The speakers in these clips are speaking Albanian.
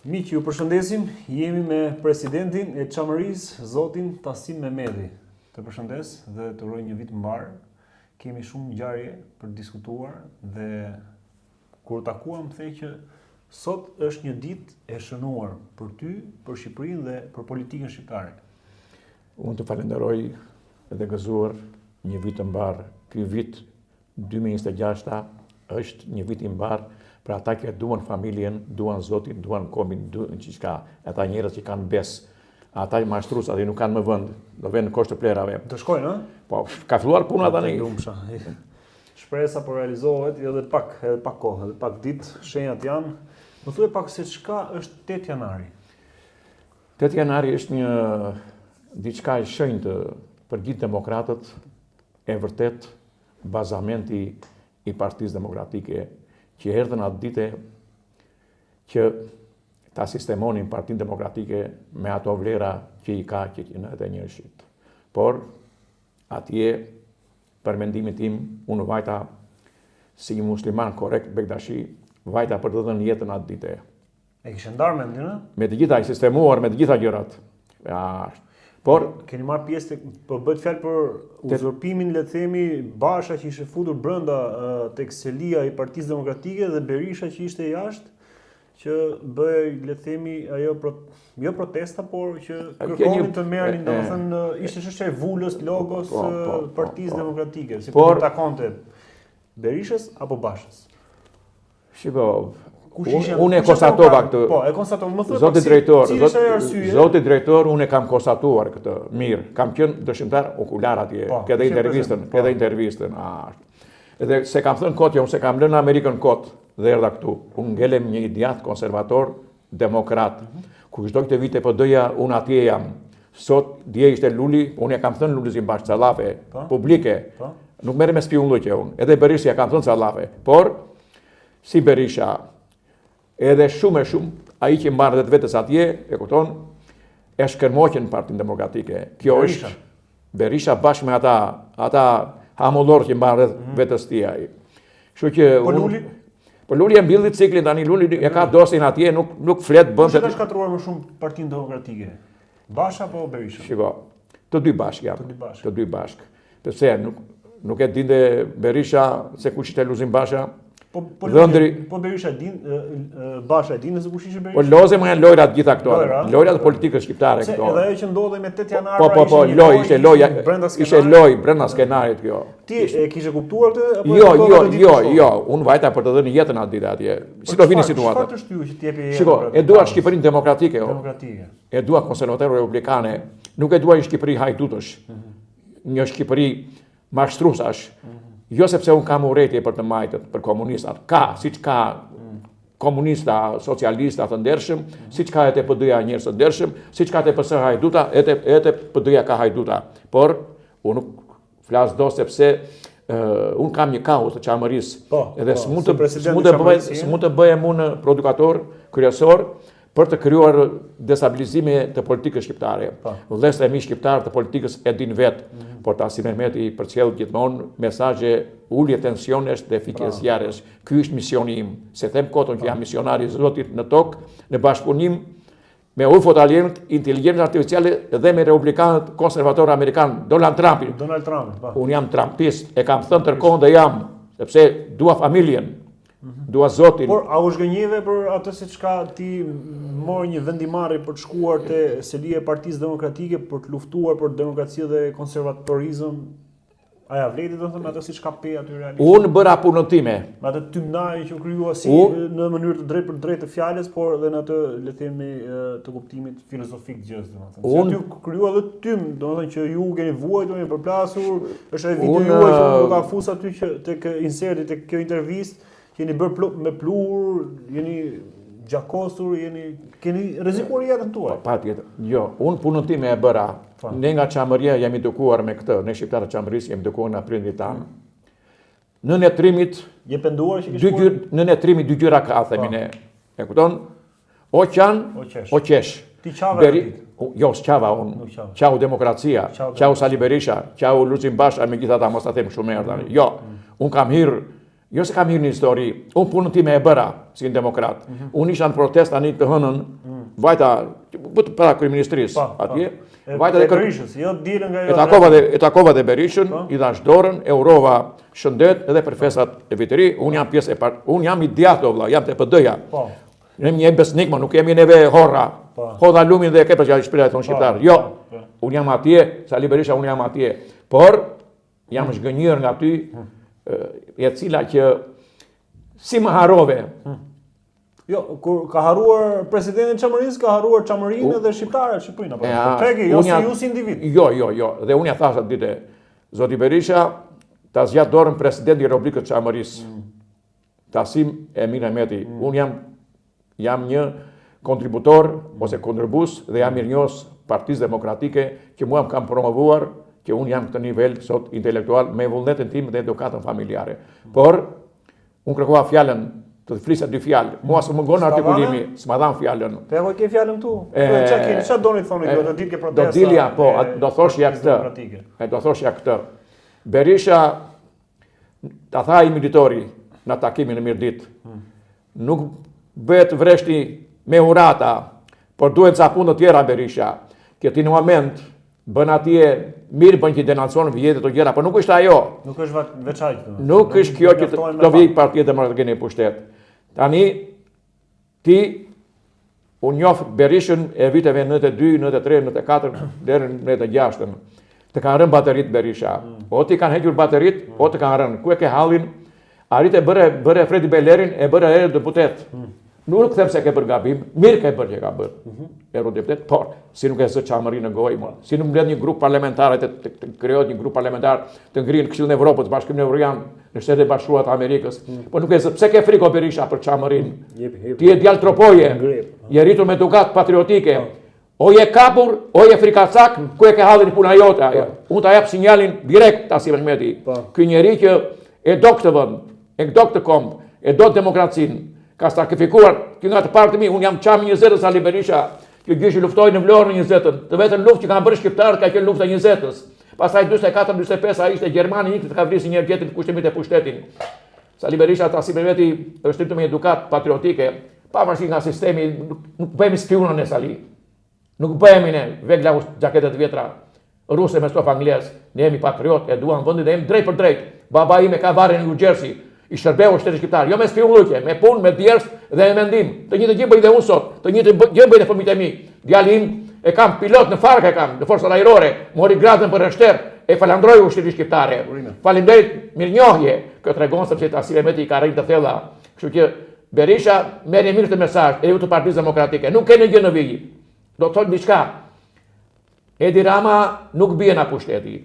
Miq, ju përshëndesim. Jemi me presidentin e Çamërisë, zotin Tasim Mehmeti. Të përshëndes dhe të uroj një vit mbar. Kemi shumë ngjarje për të diskutuar dhe kur takuam thej që sot është një ditë e shënuar për ty, për Shqipërinë dhe për politikën shqiptare. Unë të falenderoj dhe gëzuar një vit të mbar. Ky vit 2026 është një vit i mbar për ata që duan familjen, duan Zotin, duan komin, duan gjithçka. Ata njerëz që kanë bes, ata mashtrues aty nuk kanë më vend, do vënë në Kosh të Plerave. Të shkojnë, ë? Po, ka filluar puna tani. Shpresa po realizohet edhe pak kohë, edhe pak ditë, shenjat janë. Më thuaj pak se çka është 8 janari. 8 janari është një diçka e shenjtë për gjithë demokratët, e vërtet bazamenti i Partisë Demokratike, që erdhën atë dite që ta sistemonin Partinë Demokratike me ato vlera që i ka që në edhe njëshit. Por, atje, për mendimin tim, unë vajta si një musliman korrekt Bekdashi, vajta për të dhënë jetën atë dite. E kishë ndarë mendin, ë? Me të gjitha i sistemuar, me të gjitha gjërat. Por keni marrë pjesë po bëhet fjalë për uzurpimin, le të themi, Basha që ishte futur brenda tek selia i Partisë Demokratike dhe Berisha që ishte jashtë, që bëhej, le të themi, ajo jo protesta, por që kërkonin të merrnin, domethënë ishte çështja e vulës, logos Partisë Demokratike, si po takonte Berishës apo Bashës. Shiko, unë e konstatova këtë. Po, e konstatova. Më thuaj. Zoti drejtor, unë e kam konstatuar këtë. Mirë, kam qenë dëshimtar okular atje. Këtë intervistën. Edhe se kam thënë kot, unë se kam lënë Amerikën kot dhe erdha këtu. Unë ngelem një djathtë konservator, demokrat. Ku çdo këtë vite po doja, unë atje jam. Sot dje ishte Luli, unë e kam thënë Lulizim Bash Callafe, publike. Nuk merrem me spionllëqe unë. Edhe Berisha kam thënë Callafe. Por si Berisha edhe shumë, ai që mbarë dhe vetës atje, e kupton, e shkërmoqen Partinë Demokratike. Kjo është Berisha bashkë me ata hamullor që mbarë dhe vetës tij. Kështu që Po Luli e mbilli ciklin tani, Luli e ka dosin atje, nuk flet bën. Kush ka shkatruar më shumë Partinë Demokratike? Basha apo Berisha? Shiko, të dy bashkë janë. Të dy bashkë. Pse nuk e dinte Berisha se kush ishte Lulizim Basha. Po Berisha din, Basha e din se kush ishte Berisha. Po loze më janë lojrat gjitha këto. Lojrat e politikës shqiptare këto. Edhe ajo që ndodhi me 8 janar. Po, ishte loj brenda skenarit kjo. Ti e kishe kuptuar këtë apo jo, unë vajta për të dhënë jetën atë ditë atje. Si do vini situata? Çfarë të shtyu që t'jepi jetën? Shiko, e dua Shqipërinë demokratike, E dua konservatore republikane, nuk e dua një Shqipëri hajdutësh. Një Shqipëri mashtruesash. Jo sepse unë kam urrëtie për të majtët, për komunistat. Siç ka komunista, socialista të ndershëm, siç ka edhe PD-ja njerëz të ndershëm, siç ka edhe PS hajduta, edhe PD-ja ka hajduta. Por unë nuk flas do sepse unë kam një kaos të Çamërisë. Edhe s'mund të bëhem unë produkator kryesor për të krijuar destabilizime të politikës shqiptare. Vëllezërit e mi shqiptar të politikës e din vetë, por Tasim Mehmeti përcjell gjithmonë mesazhe ulje tensionesh dhe fikesjaresh. Ky është misioni im. Se them kotën që jam misionari i Zotit në tokë, në bashkëpunim me UFO-t inteligjencën artificiale dhe me republikanët konservatorë amerikanë, Donald Trump. Unë jam trumpist, e kam thënë tërkohën dhe jam, sepse dua familjen. Dua Zotin. Por a u zgënjeve për atë se çka ti mori një vendimarrje për të shkuar te selia e Partisë Demokratike për të luftuar për demokraci dhe konservatorizëm? A ja vleti domethënë atë siç ka pe aty realisht? Unë bëra punën time. Me atë tymnajë që u krijua si në mënyrë të drejtë për drejtë të fjalës, por edhe në atë le të themi të kuptimit filozofik të gjës domethënë. Si aty u krijua edhe tym, domethënë që ju keni vuajtur, jeni përplasur, është ai video juaj që do ta fus aty që tek inserti tek kjo intervistë. Jeni bërë me plur, jeni gjakosur, keni rrezikuar jetën tuaj. Patjetër. Jo, unë punën time e bëra. Ne nga Çamëria jemi edukuar me këtë, ne shqiptarët e Çamërisë jemi edukuar nga prindrit tanë. Në netrimit je penduar që ke në netrimit dy gjëra ka themi ne. E kupton? O qan, o qesh. Ti çava. Jo, s'qava unë. Qau demokracia, qau Sali Berisha, qau Lulizim Basha, megjithatë mos ta them shumë herë tani. Jo, unë kam hyrë. Jo se kam hyrë në histori, unë punën time e bëra si një demokrat. Unë isha në protest tani të hënën vajta para kryeministrisë atje. Vajta dhe Berishës, jo dilën nga e takova dhe Berishën, i dhash dorën, e urova shëndet edhe për festat e vitëri. Unë jam pjesë unë jam i djathtë vëlla, jam te PD-ja. Ne jemi besnik, nuk jemi neve horra. Hodha lumin dhe e ke për që shpirë e tonë shqiptarë. Jo, unë jam atje, Sali Berisha, unë jam atje. Por, jam zhgënjër nga ty, e cila që si më harove. Jo, kur ka haruar presidentin Çamërinë, ka haruar Çamërinë edhe shqiptarët Shqipërinë. Tregi, ju si individ. Jo. Dhe unë ja thash atë ditë, zoti Berisha, ta zgjat dorën presidenti i Republikës Çamërisë. Tasim Emin Ahmeti. Unë jam një kontributor ose kontribus dhe jam mirënjohës Partisë Demokratike që mua më kam promovuar që unë jam këtë nivel sot intelektual me vullnetin tim dhe edukatën familjare. Por, unë kërkova fjallën të flisja dy fjallë. Mua së më ngonë artikulimi, s'ma dhanë fjallën. Te ke fjallën tu? Qa doni të thoni kjo, do ditë ke protesta? Do dilja, po, do thoshja këtë. Berisha, ta tha i militori në takimin e mirë ditë, nuk bëhet vreshti me urata, por duhet ca punë të tjera Berisha. Këti në moment, bën atje, mirë bën që denacionën vjetet të gjera, por nuk është ajo. Nuk është veçaj. Nuk është kjo që të vijë Partia Demokratike në pushtet. Tani, ti, unë njofë Berishën e viteve 92, 93, 94, deri në 96. Të kanë rënë baterit Berisha. O ti kanë hequr baterit, o të kanë rënë. Ku e ke hallin? Arrit e bëre Fredi Bellerin e bëre erë deputet. Nuk them se ke bërë gabim, mirë ke bërë që ka bërë. Eurodeputet, por si nuk e zë Çamërinë në gojë, si nuk mbledh një grup parlamentar të krijohet një grup parlamentar të ngrihen Këshillin e Evropës, Bashkimin Evropian, në Shtetet e Bashkuara të Amerikës. Po nuk e zë, pse ke frikë Berisha për Çamërinë? Ti je djalë tropoje, je rritur me edukatë patriotike. O je kapur, o je frikacak, ku e ke hallin puna jote ajo. Unë ta jap sinjalin direkt Tasim Ahmeti. Ky njeri që e do këtë vend, e do këtë komb, e do demokracinë. Ka sakrifikuar, që nga të partë të mi, unë jam qami 20-ës Sali Berisha, që gjyshi luftoj në Vlorë në 20-ën, të vetën luft që kanë bërë shqiptarët ka qenë lufta 20-ës. Pastaj 24-25 a ishte Gjermani, një të ka vrisi një tjetër kushtimit e pushtetin. Sali Berisha, Tasim Ahmeti, është rritur me edukat patriotike, pavarësisht nga sistemi, nuk bëhemi spionën e Sali. Nuk bëhemi ne, vegla gjaketet vjetra, ruse me stof angles, ne jemi patriot, e duan vendin dhe jemi drejt për drejt. Baba ime ka varrin në New Jersey. I shërbeu shtetit shqiptar, jo me spionulje, me punë, me djers dhe me mendim. Të njëjtën gjë bëj dhe unë sot, të njëjtën gjë bëj dhe fëmijët e mi. Djali im e kam pilot në Fark e kam, në forcat ajrore, mori gradën për rështer, e falandroi ushtrisë shqiptare. Faleminderit, mirënjohje. Kjo tregon sepse Tasim Ahmeti ka rritë të thella. Kështu që Berisha merr mirë të mesazh e ju të Partisë Demokratike. Nuk keni gjë në vijë. Do të thotë diçka. Edi Rama nuk bie në pushteti.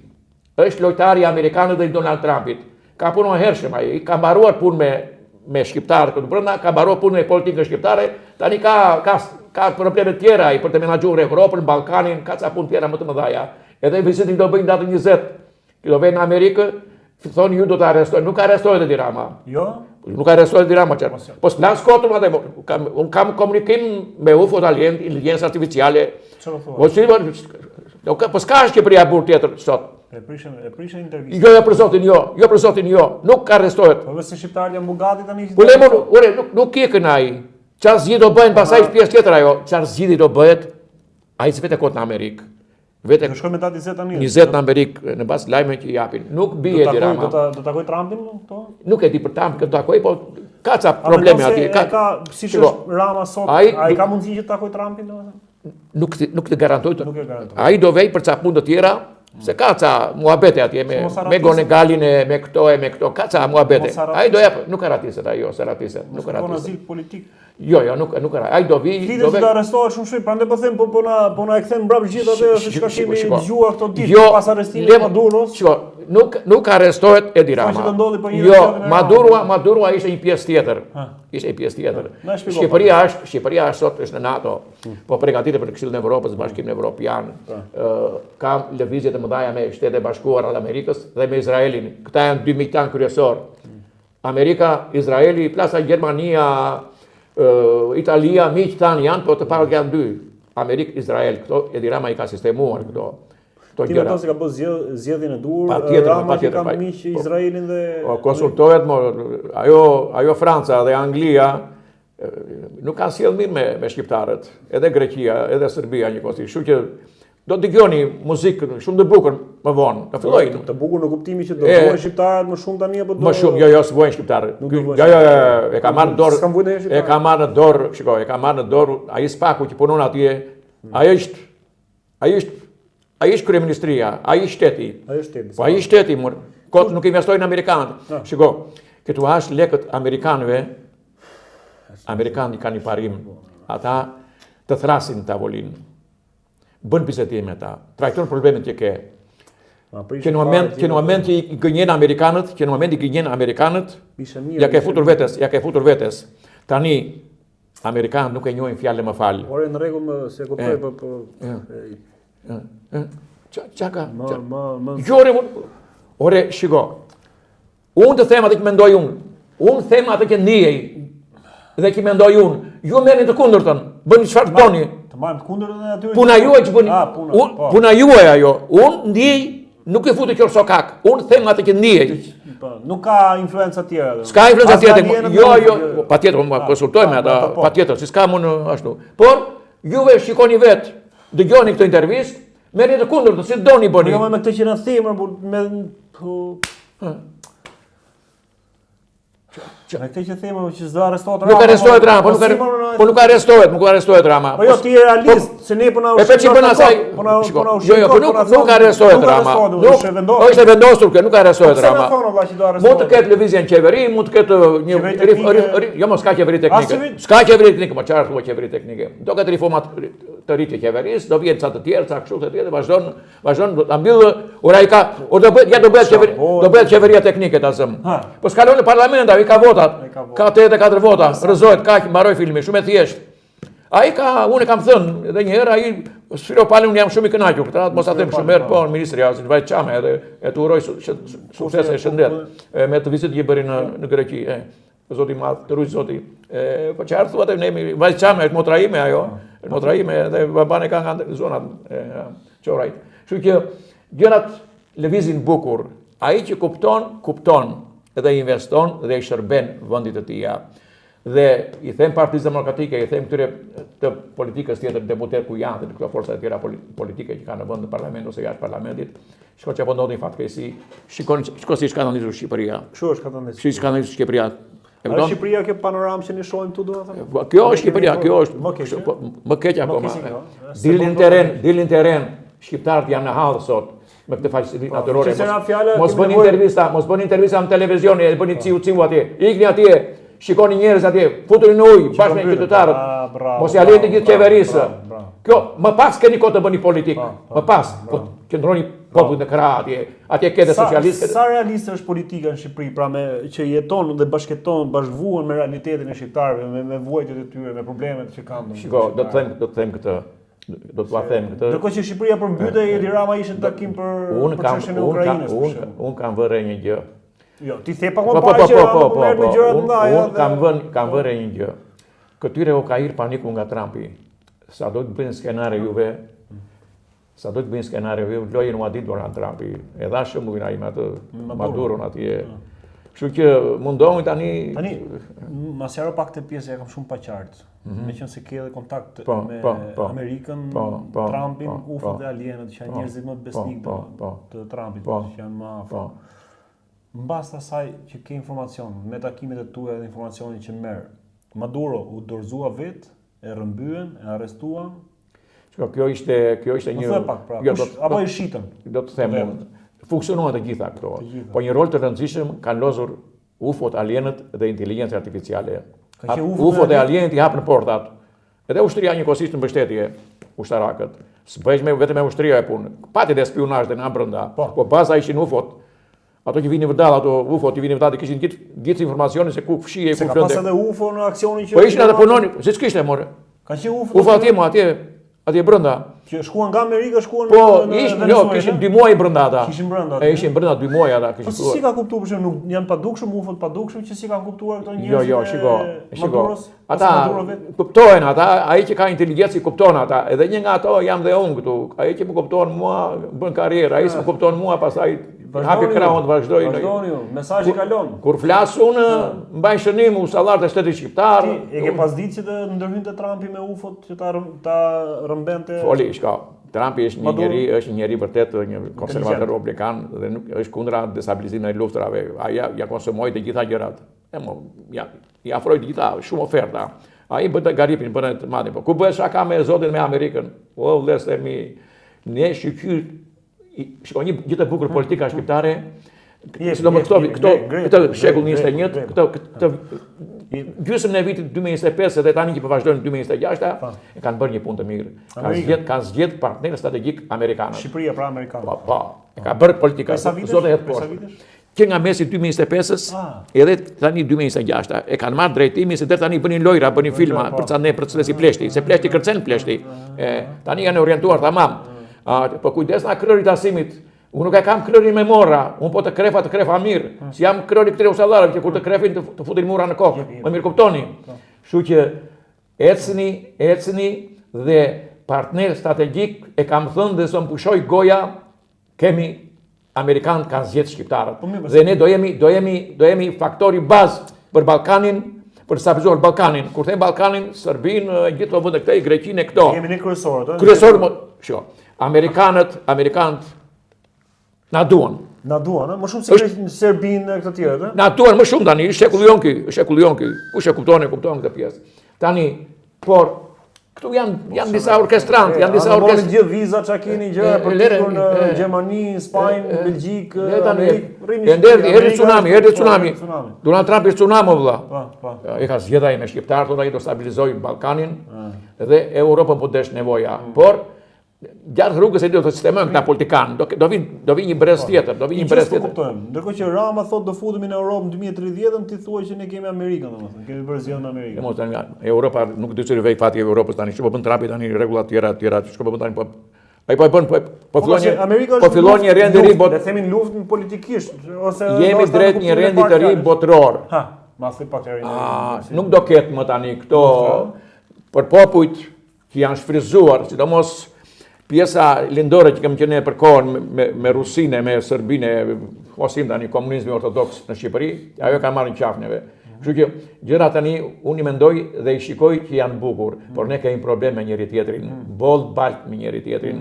Është lojtari amerikanët dhe Donald Trumpit. Ka punuar hershëm ai, ka mbaruar punë me shqiptarë këtu brenda, ka mbaruar punën me politikën shqiptare, tani ka probleme tjera ai për të menaxhuar Evropën, Ballkanin, ka ca punë tjera më të mëdha. Edhe vizitin do bëjnë datën 20, që do vjen në Amerikë, thonë ju do të arrestojnë, nuk arrestohet Edi Rama. Jo? Nuk arrestohet Edi Rama, çfarë? Po s'lan skotun atë, un kam komunikim me UFO talent, inteligjencë artificiale. Çfarë thua? Po s'ka Shqipëria burr tjetër sot. E prishën intervistë. Jo për zotin jo, nuk arrestohet. Po si shqiptarët janë bugati tani. Po nuk ikën ai. Çfarë zgjidhë do bëhen pasaj pjesë tjetër ajo? Çfarë zgjidhë do bëhet? Ai vetë kot në Amerikë. Vetë do shkojmë datë 20 tani. 20 në Amerikë në bazë lajme që i japin. Nuk bie Edi Rama. Do takoj Trumpin këto? Nuk e di për Trump që do takoj, po ka ca probleme atje. Ka siç është Rama sot, ai ka mundësi që të takoj Trumpin domethënë? Nuk të garantoj të. Ai do vej për ca punë të tjera. Se ka ca muhabete atje me Gonegalin e me këto, ka ca muhabete. Ai do jap, nuk aratiset ajo, seratiset, nuk aratiset. Po azil politik. Jo, nuk aratiset. Ai do vi, do të arrestohet shumë shpejt, prandaj po them po na e kthen mbrapa gjithë atë se çka kemi dëgjuar këto ditë pas arrestimit të Maduros. Nuk arrestohet Edi Rama. Jo, Maduro ishte një pjesë tjetër. Ishte një pjesë tjetër. Shqipëria sot është në NATO, po përgatitet për Këshillin e Evropës, Bashkimin Evropian. Ka lëvizje të mëdha me Shtetet e Bashkuara të Amerikës dhe me Izraelin. Këta janë dy miqtan kryesor. Amerika, Izraeli, plasa Gjermania, Italia, miq tanë janë, po të parët janë dy. Amerikë, Izrael, këto Edi Rama i ka sistemuar këto. Ti vetë se ka bërë zgjedhjen e dur, Rama që ka miq Izraelin dhe konsultohet, ajo Franca dhe Anglia nuk kanë sjell mirë me shqiptarët, edhe Greqia, edhe Serbia njëkohësisht. Kështu që do të dëgjoni muzikë shumë të bukur më vonë. Do filloj të bukur në kuptimin që do të bëhen shqiptarët më shumë tani apo do më shumë, jo, s'bëhen shqiptarët. Jo, e ka marrë dorë. E ka marrë në dorë, shikoj, e ka marrë në dorë ai spaku që punon atje. Ai është kryeministria, ai është shteti. Po ai është shteti, kot nuk investojnë në amerikanët. Shikoj, këtu hash lekët amerikanëve. Amerikanët kanë një parim, ata të thrasin në tavolinë. Bën bisedime me ta, trajton problemet që ke. Që në moment që i gënjen Amerikanët, ja ke futur vetes. Tani Amerikanët nuk e njohin fjalën më fal. Ore në rregull më se kuptoj po. Çaka. Ore shiko. Unë të them atë që mendoj unë. Unë them atë që ndjej. Dhe që mendoj unë. Ju merrni të kundërtën. Bëni çfarë doni. Të marrim të kundërtën e aty. Puna juaj që bëni. Puna juaj ajo. Unë ndjej, nuk e futi qor sokak. Unë them atë që ndjej. Nuk ka influenca tjera. S'ka influenca tjetër. Jo, patjetër më konsultojmë ata, patjetër, si s'ka unë ashtu. Por juve shikoni vetë, dëgjoni këtë intervistë, merrni të kundërtën, si doni bëni. Jo me këtë që na themër, me Me këtë që thema që s'do arrestohet Rama. Nuk arrestohet Rama, po nuk arrestohet Rama. Po jo, ti je realist, se ne po na nuk arrestohet Rama. Po ishte vendosur që nuk arrestohet Rama. Mund të ketë lëvizje në qeveri, mund të ketë një jo mos ka qeveri teknike. S'ka qeveri teknike, po çfarë thua qeveri teknike? Do ketë riforma të rritë qeverisë, do vjen ca të tjerë, ca kështu të tjerë, vazhdon ta mbyllë, ora ai ka, do bëhet qeveria teknike ta zëm. Po s'kalon në parlament, ai ka votat. Ka 84 vota, rrezohet, kaq mbaroi filmi, shumë e thjeshtë. Unë kam thënë edhe një herë, ai sfiro palën, unë jam shumë i kënaqur, këtë mos ta them shumë herë, po ministri Azi Vajt Çame edhe e të uroj sukses e shëndet me të vizitë që bëri në Greqi. Zoti madh, të ruaj zoti. Po çfarë thua te ne Vajt Çame është motra ime ajo, motra ime dhe baban e ka nga zonat Çorajt. Kështu që gjërat lëvizin bukur. Ai që kupton edhe investon dhe i shërben vendit të tij. Dhe i them Partisë Demokratike, i them këtyre të politikës tjetër, deputet ku janë këto forca të tjera politike që kanë në vend në parlament ose jashtë parlamentit, shko që po ndodhin fatkeqësi, shko si shkandalizur Shqipëria. Kështu është skandalizur. Si shkandalizur Shqipëria. Në Shqipëria kjo panoramë që ne shohim këtu domethënë. Kjo është Shqipëria, kjo është më keq akoma. Dilin teren, shqiptarët janë në hall sot. Me këtë faqe natyrore. Mos bëni intervista në televizion, e bëni ciu atje. Ikni atje, shikoni njerëz atje, futuni në ujë bashkë me qytetarët. Mos ja lëni gjithë qeverisë. Kjo më pas keni kohë të bëni politikë. Më pas, po qëndroni popull në krah atje. Atje ke socialistë. Sa realiste është politika në Shqipëri, pra me që jeton dhe bashkëton, bashkëvuan me realitetin e shqiptarëve, me vuajtjet e tyre, me problemet që kanë. Shiko, do të them këtë. Do t'ua them këtë. Ndërkohë që Shqipëria përmbytej, Edi Rama ishte në takim për çështjen e Ukrainës. Unë kam vënë një gjë. Jo, ti the pa më parë që merr me gjëra të ndaja. Unë kam vënë një gjë. Këtyre u ka hir paniku nga Trumpi. Sa do të bëjnë skenario, lojën u a ditë Donald Trumpi. E dha shembullin ai me atë Maduron atje. Kështu që mundohemi tani ma sjaro pak të pjesë e kam shumë pa qartë. Meqense ke edhe kontakt me Amerikën, Trumpin, UFO dhe alienët që janë njerëzit më besnik të Trumpit, që janë më afër. Mbas asaj që ke informacion, me takimet e tua dhe informacionin që merr, Maduro u dorëzua vetë, e rrëmbyen, e arrestuan. Kjo ishte një apo i shitën. Do të them unë. Funksionuan të gjitha këto. Po një rol të rëndësishëm kanë lozur UFO-t, alienët dhe inteligjencë artificiale. UFO dhe alienët i hapën portat. Edhe ushtria njëkohësisht në mbështetje ushtarakët. S'bëhesh vetëm me ushtria e punë. Pati dhe spionazh dhe nga brenda. Po baza ishin UFO-t. Ato që vinin vërdall, ato UFO-t që vinin vërdall, kishin gjithë informacione se ku fshije, ku flonte. Se ka pas edhe UFO në aksionin që po ishin atë punonin, si s'kishte more. Ka qenë UFO. UFO atje brenda. Që shkuan nga Amerika, shkuan në Venezuela. Jo, kishin 2 muaj brenda ata. Kishin brenda. Ishin brenda 2 muaj ata, kishin. Po si ka kuptuar për shemb, nuk janë padukshëm UFO-t padukshëm që si kanë kuptuar këto njerëz. Jo, shiko. Ata kuptojnë ata, ai që ka inteligjencë kupton ata. Edhe një nga ato jam dhe unë këtu. Ai që më kupton mua bën karrierë, ai që më kupton mua pastaj hapi krahun të vazhdoj. Vazhdoni ju, mesazhi kalon. Kur flas unë, mbaj shënim usallar të shtetit shqiptar. E ke pasditë që të ndërhynte Trumpi me UFO-t që ta rëmbente. Foli, shka. Trumpi është një njeri vërtet një konservator republikan dhe nuk është kundra destabilizimit e luftrave. Ai ja konsumoi të gjitha gjërat. Ja afroi të gjitha, shumë oferta. Ai bën garipin, bën të madhin. Po ku bëhet shaka me Zotin me Amerikën? O vëllezër mi, ne shqyr shikoj një gjithë bukur politika shqiptare. Sidomos këto shekull 21, këto gjysmën e vitit 2025 dhe tani që po vazhdojnë në 2026 e kanë bërë një punë të mirë. Kanë zgjedhur partner strategjik amerikanë. Shqipëria pra amerikanë. Po, e ka bërë politika. Zotë het poshtë. Që nga mesi 2025 edhe tani 2026 e kanë marrë drejtimin se deri tani bënin lojra, bënin filma për ca ne për cilës i pleshti, se pleshti kërcen pleshti. Tani janë orientuar tamam. Po kujdes na kryerit asimit. Unë nuk e kam kryerin me morra, unë po të krefa mirë. Si jam kryeri këtyre usallarëve që kur të krefin të futin murra në kokë. Më mirë kuptoni. Kështu që ecni dhe partner strategjik e kam thënë dhe s'm pushoj goja, kemi Amerikanë kanë zgjedhur shqiptarët. Dhe ne do jemi faktori bazë për Ballkanin, për të stabilizuar Ballkanin. Kur them Ballkanin, Serbinë, gjithë vendet këtej, Greqinë e këto. Jemi ne kryesorët, Kryesorët, Amerikanët na duan. Na duan, më shumë se Serbinë e këto tjerët, Na duan më shumë tani, shekulli jon ky. Kush e kupton këtë pjesë. Tani, por këtu janë disa orkestrantë, Morën gjithë viza çka keni gjëra për të ikur në Gjermani, Spanjë, Belgjikë, erdhi tsunami. Donald Trump është tsunami vëlla. E ka zgjedhur ai me shqiptarët, ai do stabilizojë Ballkanin dhe Europën po desh nevoja. Por gjatë rrugës e do të sistemojmë këta politikanë, do vi një brez tjetër, Ndërkohë që Rama thotë do futemi në Europë në 2030, ti thua që ne kemi Amerikën, domethënë, kemi bërë zgjedhjen në Amerikën. Europa nuk do të vej fati e Europës tani, ç'po bën Trumpi tani rregulla të tjera, ç'po bën tani ai po bën po fillon një rend i ri le themin luftën politikisht ose jemi drejt një rendi të ri botëror. Ma thoj pak të ri. Nuk do ketë më tani këto për popujt që janë shfryzuar, sidomos pjesa lindore që kemi qenë për kohën me Rusinë, me Serbinë, osim tani komunizmi ortodoks në Shqipëri, ajo ka marrë në qafë neve. Kështu që gjëra tani unë i mendoj dhe i shikoj që janë bukur, por ne kemi problem me njëri tjetrin, boll balt me njëri tjetrin.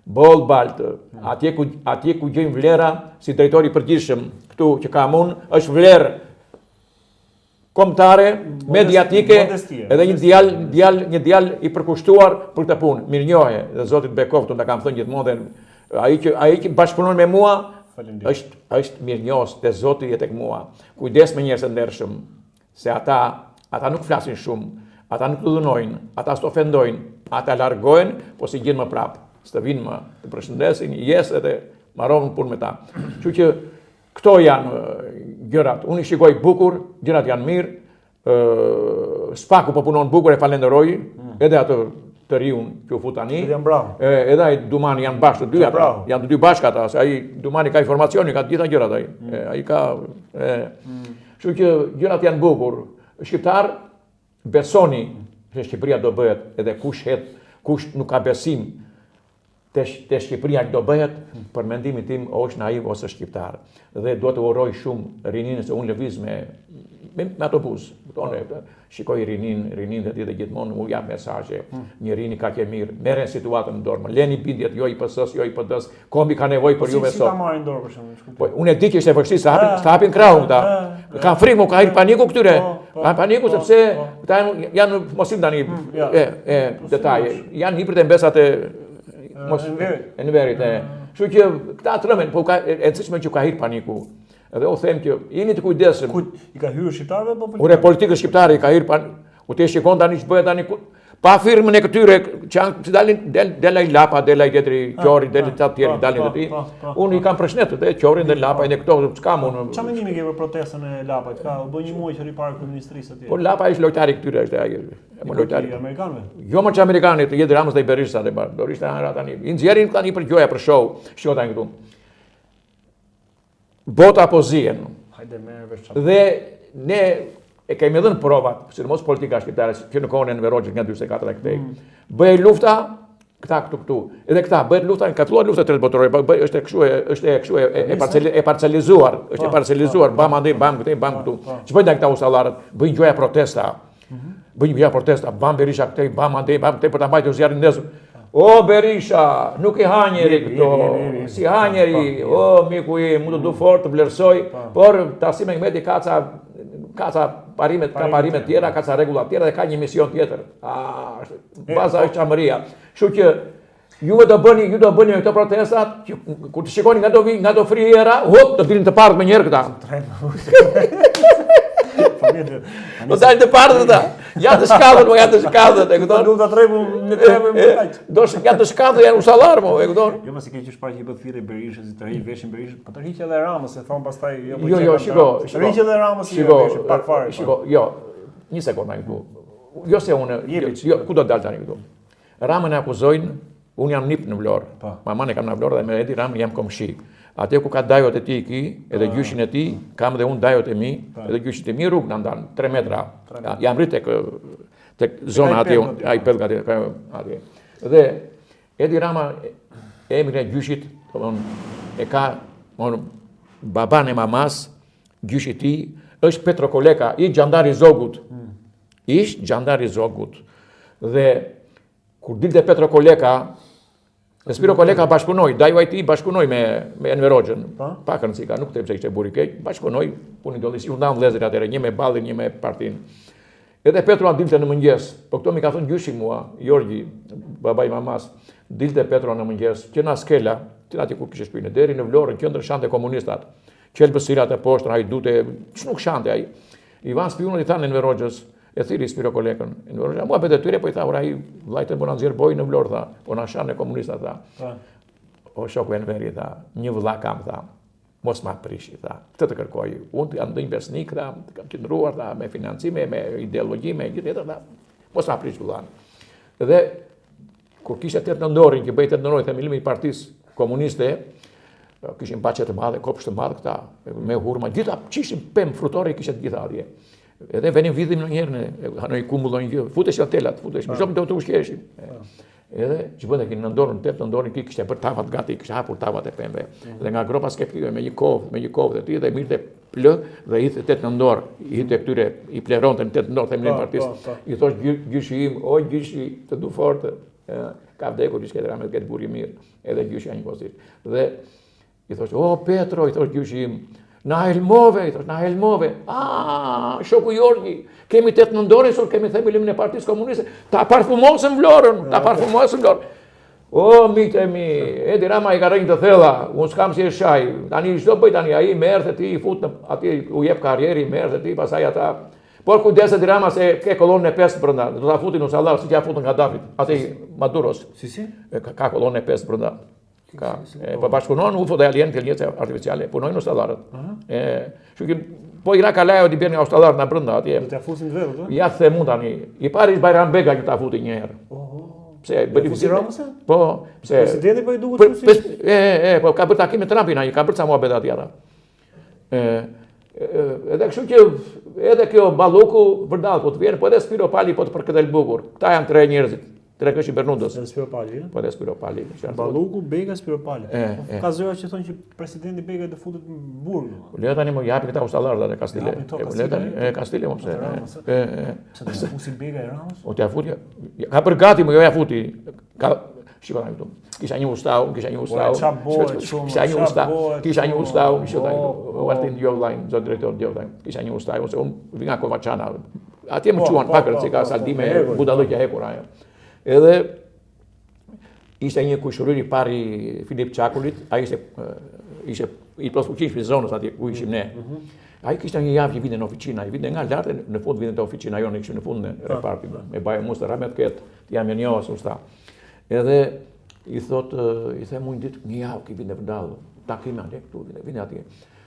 Boll balt. Atje ku gjejmë vlera si drejtori i përgjithshëm këtu që kam unë, është vlerë kombëtare, mediatike, edhe një djalë i përkushtuar për këtë punë. Mirënjohje dhe Zotit Bekov, ta kam thënë gjithmonë, ai që bashkëpunon me mua është mirënjohës te Zoti e tek mua. Kujdes me njerëz të ndershëm, se ata nuk flasin shumë, ata nuk dhunojnë, ata s'ofendojnë, ata largohen, po si gjen më prap. S'të vinë më të përshëndesin, edhe marrën punë me ta. Kështu që këto janë gjërat. Unë i shikoj bukur, gjërat janë mirë. Spaku po punon bukur, e falenderoj, edhe atë të riun që u fut tani. Edhe ai Dumani janë bashkë të dy ata. Janë të dy bashkë ata, se ai Dumani ka informacioni, ka të gjitha gjërat ai. Ai ka kështu që gjërat janë bukur. Shqiptar besoni se Shqipëria do bëhet, edhe kush nuk ka besim te Shqipëria do bëhet, për mendimin tim është naiv ose shqiptar. Dhe do të uroj shumë rinin se unë lëviz me autobus. Shikoj rinin dhe dhe gjithmonë u jap mesazhe. Një rini ka që mirë, merren situatën në dorë. Leni bindjet jo i PS-s, jo i PD-s. Kombi ka nevojë për juve sot. Si ta marrin dorë për shembull? Po unë e di që është e vështirë sa hapin krahun këta. Ka frikë, ka hir paniku këtyre. Ka paniku sepse këta janë mosim tani detaje. Janë hipër të mbesat e nëverit. Kështu që këta trëmen, po e rëndësishme që ka hir paniku. Edhe u them që jeni të kujdesshëm. I ka hyrë shqiptarëve apo politikë? Ure politikës shqiptare i ka hyrë u të shikon tani ç'bëhet tani pa firmën e këtyre që si dalin ai Lapa, del ai tjetri Qori, del ata të tjerë dalin të tij. Unë i kam përshëndetur dhe Qorin dhe Lapa dhe këto s'kam unë. Çfarë mendimi ke për protestën e Lapait? Ka u bë një muaj që ri para kryeministrisë atje. Po Lapa është lojtari këtyre është ai. Lojtari amerikanëve. Jo më ç'amerikanët, të jetë Ramës dhe Berisha dhe do ishte ana tani. I nxjerrin tani për gjoja për show. Shiko tani këtu. Bota po zihen. Hajde merr vesh. Dhe ne e kemi dhënë provat, sidomos politika shqiptare që në kohën e Enver Hoxhës nga 44 këtej. Bëhej lufta këta këtu. Edhe këta bëhet lufta, ka filluar lufta tretë botërore, është e parcelizuar, është e parcelizuar, bam andej, bam këtu. Ç'bëjnë këta usallarët? Bëjnë gjoja protesta. Bëjnë gjoja protesta, bam Berisha këtej, bam andej, bam këtej për ta mbajtur zjarrin nesër. O Berisha, nuk I hanjeri këto, si hanjeri, o miku I, mu të du fort të vlerësoj, por Tasim Mehmeti ka parimet tjera, ka ca rregullat tjera dhe ka një mision tjetër. Baza është çamëria. Kështu që ju do bëni këto protestat, kur të shikoni nga do friera, hop, do dilin të parët me njerë këta. Do dalin të parët këta. Ja të shkallët, e këton? Do të trebu në temë më kaq. Ja të shkallët janë usallar, e këton? Jo më si ke qesh parë që I bë thirrje Berishës, si të rriq veshin Berishës, po të rriq edhe Ramës, se thon pastaj jo, shiko. Rriq edhe Ramës, veshin pak fare. Shiko, jo. Një sekondë këtu. Jo se unë, jo, ku do të dal tani këtu? Ramën e akuzojnë, unë jam nip në Vlorë. Maman e kam në Vlorë dhe me Edi Ramën jam komshi. Atë ku ka dajot e ti ki, edhe gjyshin e ti, kam dhe unë dajot e mi, edhe gjyshin e mi rrugë në ndanë, 3 metra. Jam rritë tek zona ati, a I pelga ati. Dhe Edi Rama, emrin e gjyshit, e ka baban e mamas, gjyshit ti, është Petro Koleka, I gjandari Zogut. Ishtë gjandari Zogut. Dhe kur dilte Petro Koleka, dhe Spiro Koleka bashkunoj, daju IT bashkunoj me Enver Hoxhën, pak rëndësika, nuk të pse ishte buri keq, bashkunoj, punin dolli si u ndam vëllezërit atëherë, një me ballin, një me partinë. Edhe Petro dilte në mëngjes, po këto mi ka thënë gjyshi mua, Jorgji, babai mamas, dilte Petro në mëngjes, që na skela, që aty ku kishte shpinë deri në Vlorë, në qendër shante komunistat. Qelbësirat e poshtë, ai dute, ç'nuk shante ai. Ivan Spionit I thanë Enver Hoxhës, e thiri Spiro Kolekën. Mua për detyre, po I tha, ora I vllajtën po na nxjerr bojë në Vlorë, tha, po na shanë komunistat, tha. O shoku Enveri, tha, një vëlla kam, tha, mos ma prishi, tha, këtë të kërkoj. Unë jam ndonjë besnik, tha, kam qëndruar, tha, me financime, me ideologji, me gjithë tjetër, tha, mos ma prish vëllan. Dhe kur kishte 8 nëndorin, që bëj 8 nëndorin, themelimi I Partisë Komuniste, kishin baqe të madhe, kopsh të madhe këta, me hurma, gjitha qishin pemë frutore, kishte gjitha atje. Edhe venim vidhim në njerën, hanoj kumbullon një, futesh atelat, futesh, më shumë të ushkeshim. Edhe që bënde kinë nëndorën, 8 nëndorën, kishte bërë tavat gati, kishte hapur tavat e pembe. Dhe nga gropa skeptike, me një kovë dhe ti, dhe mirë të plë, dhe I the 8 nëndorë, I the këtyre, I pleron të në 8 nëndorë, themelin partisë. I thosh gjyshi im, o gjyshi të du fortë, ka vdekur që s'ketë ramet, këtë buri mirë, edhe gjyshi a një posisht. Dhe I thosh, o Petro, I thosh gjyshi im, na helmove, I thosh, na helmove. Shoku Jorgji, kemi 8 nëndore, sot kemi themelimin e Partisë Komuniste, ta parfumosën Vlorën, O, mitë e mi, Edi Rama I ka rënjë të thella, unë s'kam si e shaj, tani çdo bëj tani, ai merret e ti, I fut në ati, u jep karrieri, merret e ti, pasaj ata. Por kujdes Edi Rama se ke kolonën e 5 brenda, do ta futin në sallar, si ja futën Gadafit, aty Maduros. Si? Ka kolonën e 5 brenda. Ka, po bashkëpunon UFO dhe Alien Inteligencë Artificiale, punojnë në sallarët. Kështu që po Irak Alajo di bën ushtallar na brenda atje. Do ta fusin vetë, ëh? Ja the mund tani. I pari Bajram Bega që ta futi një herë. Pse bëri fusi Ramosën? Po, pse presidenti po I duhet fusi. Po ka bërë takim me Trumpin ai, ka bërë ca muhabet atje ata. Edhe kështu që edhe kjo Balloku vërdall po të vjen, po edhe Spiro Pali po të përkëdel bukur. Këta janë 3 njerëzit. Trekëshi Bernundos. Spiro Pali, po edhe Spiro Pali. Balloku, Bega, Spiro Pali. Ka zëra që thonë që presidenti Bega do futet në burg. Le tani më japi këta ushtallarët e Kastile. Le tani Kastile më pse. Pse do fusi Bega e Ramos? O t'ja futi. Ka për gati më jo ja futi. Ka shikoj tani këtu. Kisha një ustau. Kisha një ustau, u artin Jovllajn, zot drejtor Jovllajn. Kisha një ustau, se unë vi nga Kovacana. Atje më quan pakër se ka saldime budallëqja hekur ajo. Edhe ishte një kushërir I pari Filip Çakullit, ai ishte I plotfuqish për zonës atje ku ishim ne. Ai kishte një javë që vinte në oficinë, ai vinte nga lart në fund vinte te oficina jonë, ishim në fund në repartit me Baje Musta Ramet ket, jam në një ose usta. Edhe I thot, I them unë ditë një javë që vinte vërdall, takim atje këtu, vinte atje.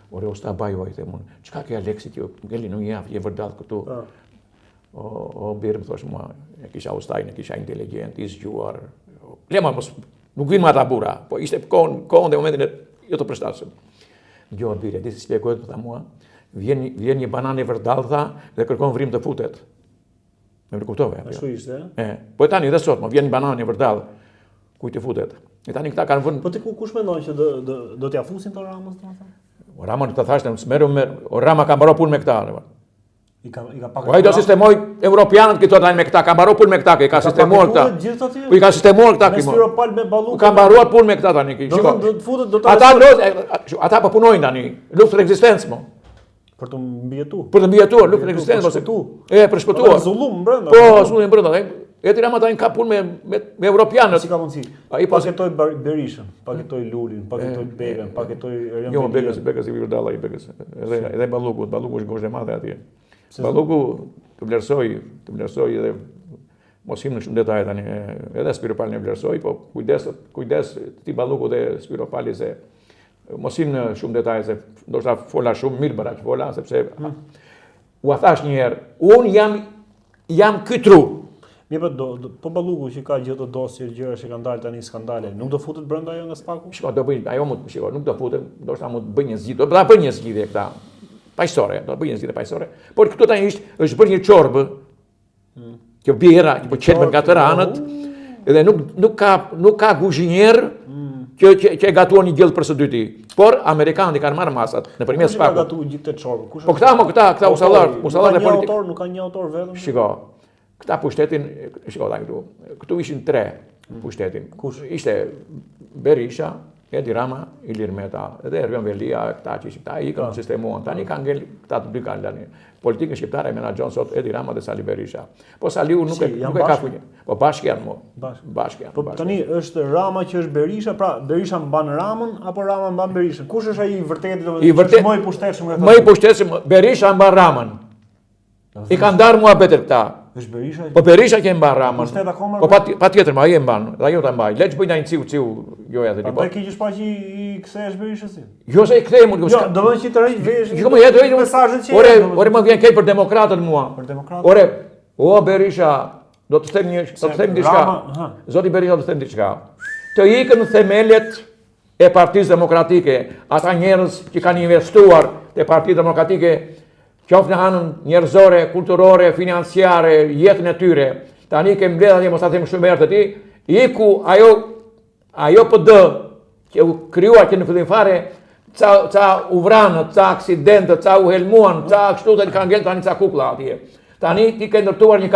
Ore usta Bajo I them unë, çka ke Aleksi që ngeli në një javë je vërdall këtu. O birë më thosh mua, e kisha ustaj, e kisha inteligent, I zgjuar. Lema mos, nuk vinë ma ta bura, po ishte kohën dhe momentin e jo të prestatëshëm. Gjohë birë, disi spjegohet më tha mua, vjen një banan e vërdall, tha, dhe kërkon vrim të futet. Me më kuptove. Ashtu ishte, Po tani dhe sot, vjen një banan e vërdall. kujt i futet. E tani këta kanë vënë. Po ti kush mendon që do t'ia fusin të Ramës, domethënë? Rama të thashë, Rama ka mbaro punë me këta. I ka pak. Po ai do sistemoj europianët këto tani me këta, ka mbaruar punë me këta, i ka sistemuar këta. Po i ka sistemuar këta këtu. Me Spiropal me Balluku. Ka mbaruar punë me këta tani. Do të futet do të ata po punojnë tani, luftë ekzistencë mo. Për të mbijetuar. Për të mbijetuar, luftë ekzistencë ose tu. Për shpëtuar. Zullum brenda. Po, zullum brenda. Eti Rama tani ka punë me europianët. Si ka mundsi? Ai paketoi Berishën, paketoi Lulin, paketoi Begën, paketoi Erjan. Jo, Begës i vërdalla i Begës. Edhe Balluku është gozhë e madhe atje. Balluku të vlerësoj edhe mos him në shumë detaje tani. Edhe Spiropalin e vlerësoj, po kujdes ti Balluku dhe Spiropali se mos him në shumë detaje se ndoshta fola shumë mirë bara që fola sepse u thash një herë, un jam ky tru. Mirë, po Balluku që ka gjithë dosje gjëra që kanë dalë tani skandale, nuk do futet brenda ajo nga spaku? Shiko, do bëj, ajo nuk do futet, ndoshta mund të bëj një zgjidhje, do ta bëj një zgjidhje këta. Paqësore, do të bëj një zgjidhje paqësore. Por këtu tani është bërë një çorbë. Që bjera, që po qelbën nga të ranët, edhe nuk ka kuzhinier që e gatuan një gjellë për së dyti. Por amerikanët kanë marrë masat nëpërmjet spakut. Kush ka gatuar gjithë këtë çorbë? Po këta usallar e politik. Nuk ka një autor vetëm. Shiko. Këta pushtetin, shiko ta këtu ishin 3 pushtetin. Kush? Ishte Berisha, Edi Rama, Ilir Meta, edhe Ervjon Velia, këta që ishte, i kanë sistemuan. Tani kanë ngel këta të dy kanë lënë. Politikën shqiptare menaxhon sot Edi Rama dhe Sali Berisha. Po Saliu nuk e ka fuqi. Po bashkë janë mo. Bashkë janë. Po tani është Rama që është Berisha, pra Berisha mban Ramën apo Rama mban Berishën? Kush është ai i vërtetë domethënë më i pushtetshëm nga këta? Më i pushtetshëm Berisha mban Ramën. I kanë ndarë muhabetet këta. Është Berisha? Po Berisha që e mban Ramën. Po patjetër, ai e mban, dhe ajo ta mbaj. Le të bëjnë një ciu joja të tipo. Po ke që pa që i kthehesh Berishës? Jo se i kthej mund. Jo, domethënë që të rëj vesh. Jo më jetë një mesazhet që. Ore më vjen keq për demokratët mua. Për demokratët. Ore, o Berisha, do të them diçka. Zoti Berisha do të them diçka. Të ikën themelet e Partisë Demokratike, ata njerëz që kanë investuar te Partia Demokratike, qoftë në anën njerëzore, kulturore, financiare, jetën e tyre. Tani kem mbledh atje, mos ta them shumë herë të ti, iku ajo PD që u krijuar që në fillim fare ca u vranë, ca aksidente, ca u helmuan, ca kështu dhe kanë ngel tani ca kukulla atje. Tani ti ke ndërtuar një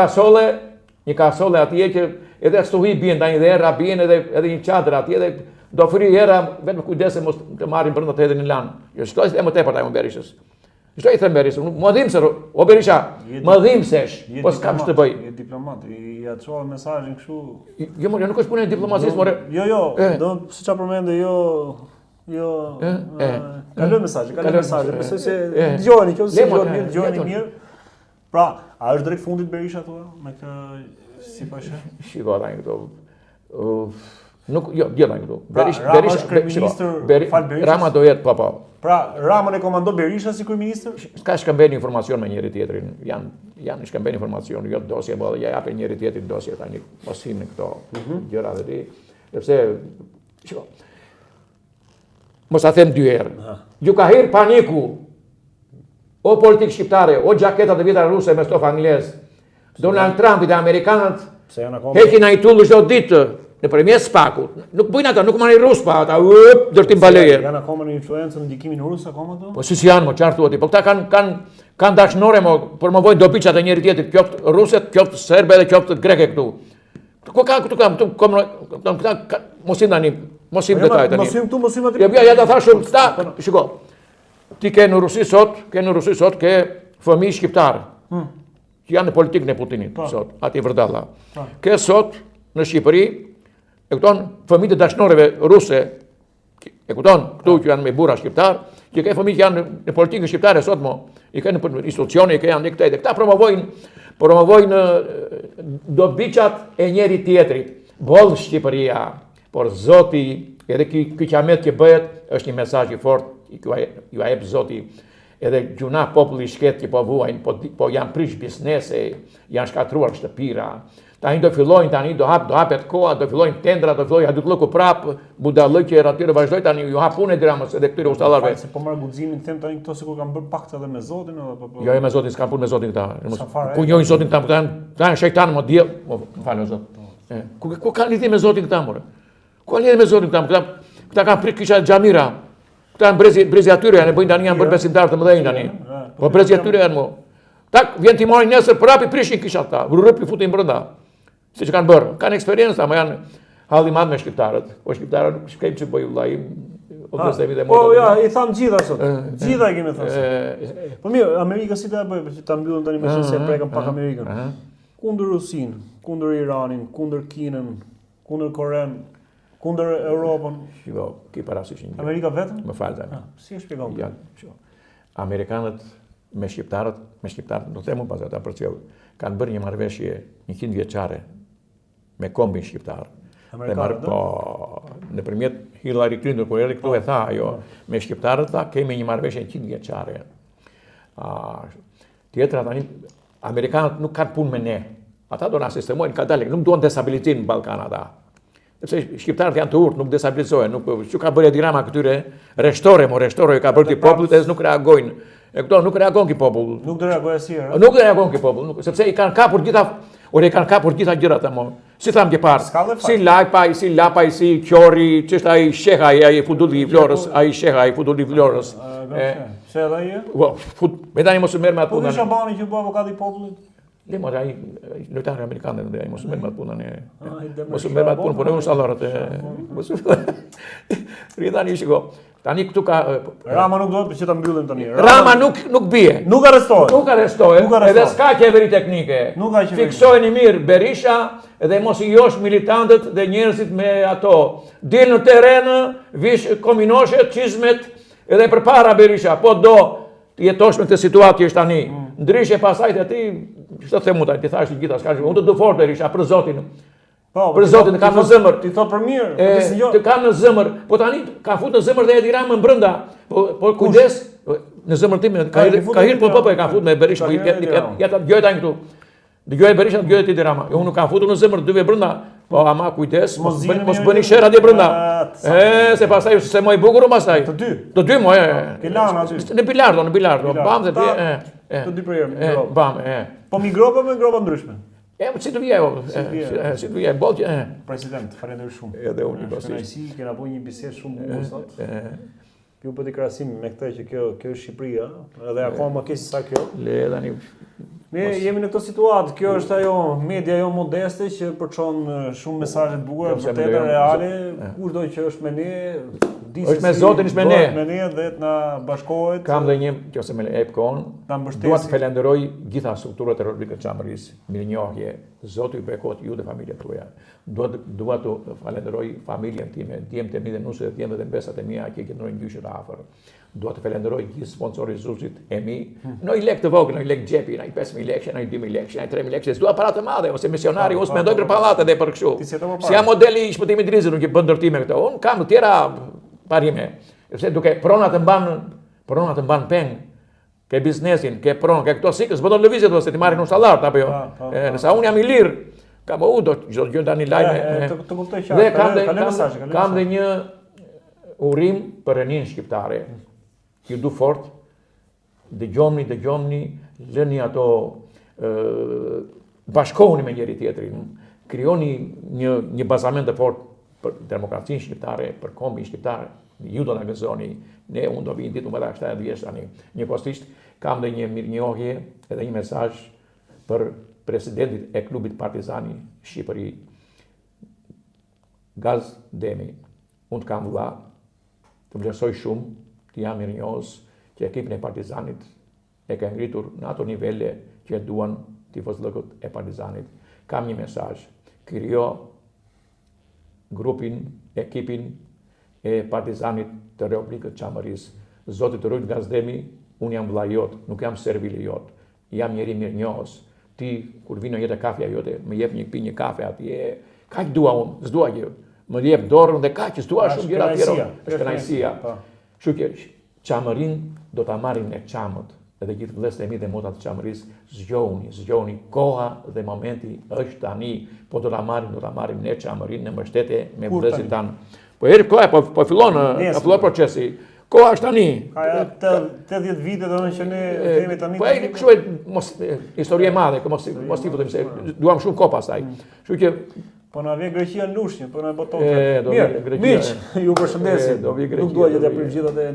kasole atje që edhe stuhi bien tani dhe erra bien edhe një çadër atje dhe do fri era vetëm kujdese mos të marrin brenda të hedhin në lan. Jo shkoj se më tepër taj Berishës. Çdo i them Berishës, më dhim se o Berisha, më dhimsesh, po s'kam ç'të bëj. Je diplomat, i çova mesazhin kështu. Jo, nuk është punë e diplomacisë, more. Jo, do siç apo përmendë, kaloj mesazhin, besoj se dëgjoni, dëgjoni mirë. Pra, a është drejt fundit Berisha thua me këtë si pa shë? Shiko tani këto. Nuk, jo, djela këtu. Rama është kryeministër, Rama do jetë, po. Pra, Ramën e komandon Berisha si kryeministër? Ka shkëmbejnë informacion me njëri tjetrin. Janë shkëmbejnë informacion, jo dosje, po ja jape njëri tjetrin dosje tani, mos him në këto gjëra dhe ti. Sepse, shiko, mos a them 2 herë. Ju ka hir paniku, o politikë shqiptare, o gjaketat e vjetra ruse me stof anglez, Donald Trump dhe Amerikanët, heqin ai tullu çdo ditë. Nëpërmjet spakut. Nuk bujnë ata, nuk marrin rus pa ata, dërtim baleje. Janë akoma në influencën ndikimin rus akoma ato? Po si janë, mo qartë aty. Po këta kanë dashnore mo, promovojnë dobiçat e njëri tjetrit, qoftë ruset, qoftë serbe dhe qoftë greke këtu. Këta mos i tani, mos i detaj tani. Mos i këtu, mos i aty. Ja ta thashun, këta, shiko. Ti ke në Rusi sot, ke fëmijë shqiptar. Që janë në politikën e Putinit sot, aty vërdalla. Ke sot në Shqipëri e kupton fëmijët e dashnorëve ruse, e kupton këtu që janë me burra shqiptar, që ka fëmijë që janë në politikën shqiptare sot mo, i kanë në institucione, i kanë këta dhe këta promovojnë dobiçat e njëri tjetrit. Boll Shqipëria, por Zoti, edhe ky qamet që bëhet është një mesazh i fortë, ju a jep Zoti. Edhe gjuna populli shket që po vuajnë, po janë prish biznese, janë shkatruar shtëpira. Tani do fillojnë, do hapet koha, do fillojnë tendra, do fillojnë hadyklëku prapë, budallëqe e atyre vazhdoj tani ju hap punë Ramës edhe këtyre ustallarëve. Se po marr guximin them tani këto sikur kanë bërë pakt edhe me Zotin apo po. Jo, me Zotin s'kan punë me Zotin këta. Ku njohin Zotin këta janë shejtan më diell, më falë Zot. Ku kanë lidhje me Zotin këta more? Ku lidhje me Zotin këta kanë prit kisha xhamira. Këta janë brezi atyre, janë bëjnë tani janë bërë besimtarë të mëdhenj tani. Po brezi atyre janë mo. Tak vjen ti marrin nesër prapi prishin kishat ta. Rrupi futin brenda. Siç kanë bërë. Kanë eksperiencë, ama janë halli madh me shqiptarët. Po shqiptarët nuk shkojnë që bëj vllai. Po ja, i tham gjitha sot. Gjitha kemi thënë. Po mirë, Amerika si ta bëj, që ta mbyllën tani me se prekën pak Amerikën. Kundër Rusin, kundër Iranin, kundër Kinën, kundër Koren, kundër Europën. Shiko, ki parasysh një. Amerika vetëm? Më fal tani. Si e shpjegon? Ja, shiko. Amerikanët me shqiptarët, do themu pas ata përcjell, kanë bërë një marrëveshje 100 vjeçare me kombin shqiptar. Amerikanët? Po, nëpërmjet Hillary Clinton kur erdhi këtu e tha ajo, me shqiptarët tha kemi një marrëveshje 100 vjeçare. Tjetra tani amerikanët nuk kanë punë me ne. Ata do na sistemojnë ka dalë, nuk duan destabilizim në Ballkan ata. Sepse shqiptarët janë të urtë, nuk destabilizohen, nuk çu ka bërë Dirama këtyre rreshtore ka bërë ti popullit e nuk reagojnë. E këto nuk reagon ki popull. Nuk do reagojë asnjëherë. Nuk reagon ki popull, sepse i kanë kapur gjitha gjërat apo. Si tham që parë, si lapaj, si qori, ç'është ai sheha ai futulli i Florës, Se edhe ai? Po, me tani mos u merr me atë Po punën. dhe Shabani që bëu avokati i popullit? Le mos ai lojtarë amerikanë ndaj mos u merr me atë punën e. Mos u merr me atë punë, po ne unë sallarët e. Mos u. Ridani shiko. Tani këtu ka Rama nuk duhet që ta mbyllim tani. Rama nuk bie. Nuk arrestohet. Edhe s'ka qeveri teknike. Fiksoheni mirë Berisha dhe mos i josh militantët dhe njerëzit me ato. Dil në terren, vish kominoshet, çizmet edhe përpara Berisha. Po do të jetosh me këtë situatë që është tani. Ndryshe pasaj të ti, ç'të them unë, ti thash të gjitha s'ka. Unë do fort Berisha për Zotin. Për Zotin të kam në zëmër. Ti thot për mirë, të kam në zëmër. Po tani ka fut në zëmër dhe Edi Rama më brenda. Po kujdes, në zëmër tim ka hir po e ka fut me Berisha, ja ta dëgjoj tani këtu. Dëgjoj Berisha, dëgjoj Edi Rama. Unë nuk kam futur në zëmër dyve brenda. Po ama kujdes, mos bëni sherr atje brenda. Se pastaj se më i bukur pastaj. Të dy mo. Ke lanë aty. Në bilardo. Bam se të dy për herë. Bam. Po migropa me gropa ndryshme. Si të vijë, si të vijë, bolë President, falenderoj shumë. Edhe unë i kënaqësi, kena bënë një bisedë shumë bukur sot. Ju po të krahasim me këtë që kjo është Shqipëria, edhe akoma më keq se sa kjo. Le tani. Ne jemi në këtë situatë, kjo është ajo media jo modeste që përçon shumë mesazhe të bukura, vërtet reale, kushdo që është me ne, është me Zotin, është me ne. Me ne dhe të na bashkohet. Kam dhe një, nëse më jep kohën, dua të falenderoj gjitha strukturat e Republikës Çamërisë, mirënjohje, Zoti ju bekot ju dhe familjet tuaja. Dua të falenderoj familjen time, djemtë e mi dhe nusët e djemtë dhe mbesat e mia që gjendrojnë gjyqet afër. Dua të falenderoj gjithë sponsorët Zuzit e mi. Në i lek të vogël, në i lek xhepi, në i 5.000 lekë, në i 2.000 lekë, në i 3.000 lekë. Dua para të madhe, ose misionari, ose mendoj për pallate dhe për kështu. Si jam modeli i shpëtimit Drizit, nuk i bën ndërtime këto. Unë kam të tjera parime. Sepse duke pronat të mban peng, ke biznesin, ke pronë, ke këto sikës, bëdo lëvizjet ose ti marrin ushtallar apo jo. Nësa unë jam i lirë, kam do të gjën tani lajme. Të kuptoj qartë. Kam dhe një urim për rënien shqiptare. Ju du fort, dëgjomni, lëni ato, bashkohuni me njëri tjetrin, krijoni një bazament të fort për demokracinë shqiptare, për kombin shqiptare. Ju do të gëzoni, unë do vinë ditë, më da 70 vjeç tani. Njëkohësisht kam dhe një mirënjohje edhe një mesazh për presidentit e klubit Partizani Shqipëri, Gaz Demi. Unë të kam vëlla, të vlerësoj shumë, të jam mirënjohës që ekipin e Partizanit e ka ngritur në ato nivele që duan tifozllëkët e Partizanit. Kam një mesazh, krijo grupin, ekipin e Partizanit të Republikës Çamërisë. Zoti të rujt Gazdemi, unë jam vëlla jot, nuk jam servili jot. Jam njeri mirënjohës. Ti kur vino jetë kafja jote, më jep një kafe atje. Kaq dua unë, s'dua gjë. Më jep dorën dhe kaq s'dua shumë gjëra tjera. Është kënaqësia. Kështu që Çamërin do ta marrin ne çamët, edhe gjithë vëllezërit e mi dhe motat të Çamërisë, zgjohuni, koha dhe momenti është tani, po do ta marrim ne Çamërin në mbështetje me vëllezërit tanë. Po fillon procesi. Koha është tani. Ka 80 vite do që ne themi tani. Po ai kështu është histori e madhe, mos i futem se duam shumë kohë pastaj. Kështu që Po na vjen Greqia në lushnjë, po na boton. Mirë, miq, ju përshëndesim. Nuk dua që t'ja Greqia. përgjigjet atë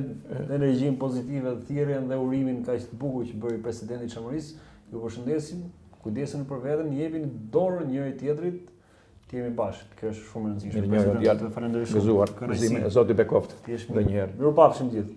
energjinë pozitive, thirrjen dhe urimin kaq të bukur që bëri presidenti i Çamorisë. Ju përshëndesim. Kujdeseni për veten, jepini dorë njëri tjetrit, të jemi bashkë. Kjo është shumë e rëndësishme. Mirë, Falenderoj shumë. gëzuar. Zoti bekoft. Edhe një herë. Mirupafshim gjithë.